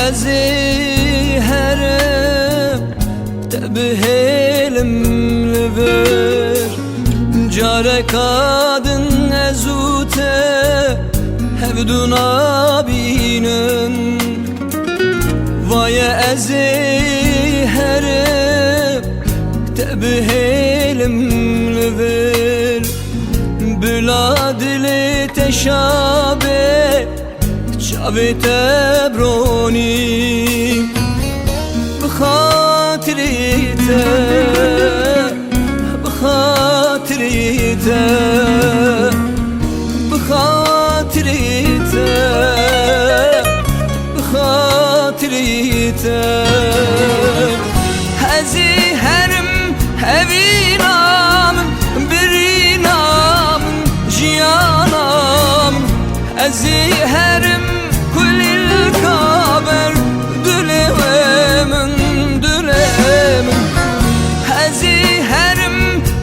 ازي هرم تبهلم لبر جاره kadın ezute hevdun abinin vay ezi herem tebhelim lbir bladili teşabe çavi tebroni bxatirite bxatirite bxatirite bxatirite hezi herim hevinamın birinamın jiyanamın hezi herim kulil kaber dülemin dülemin hezi herim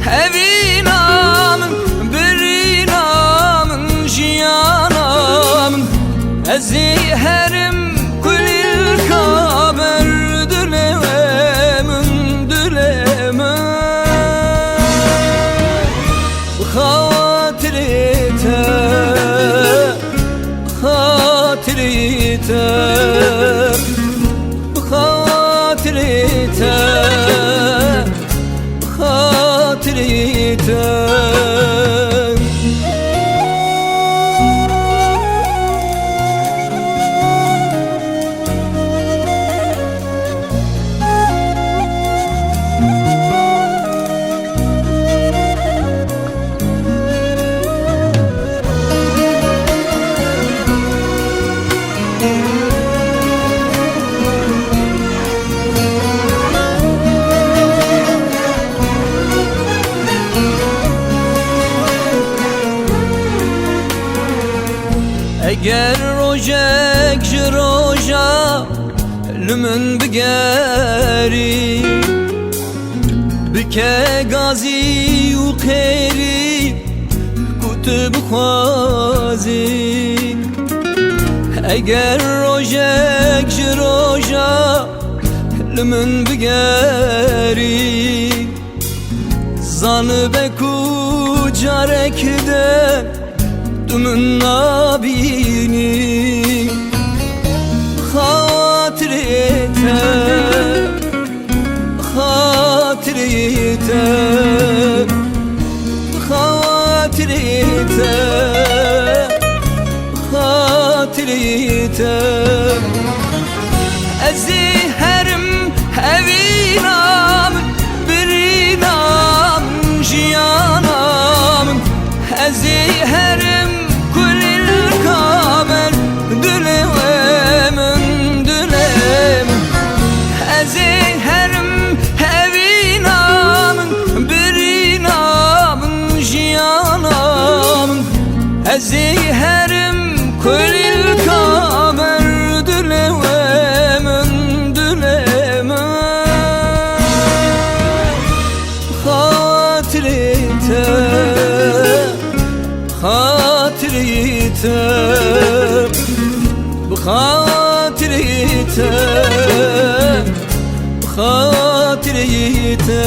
hevinamın birinamın jiyanamın hezi herim kulil kaber dülemin dülemin hatirite hatirite hatirite hatirite eğer rojek jiroja lümün bigeri bike gazi u kheri kutub khwazi eğer rojek jiroja lümün bigeri zanı beku carekde tumun nabini hatirite hatirite hatirite hatirite ezi herim hevinamın birinamın jiyanamın ezi herim kulil kaber dülemin dülemin ezi herim hevinamın birinamın jiyanamın ezi herim kulil kaber dülemin dülemin hatirite hatirite bxatirite bxatirite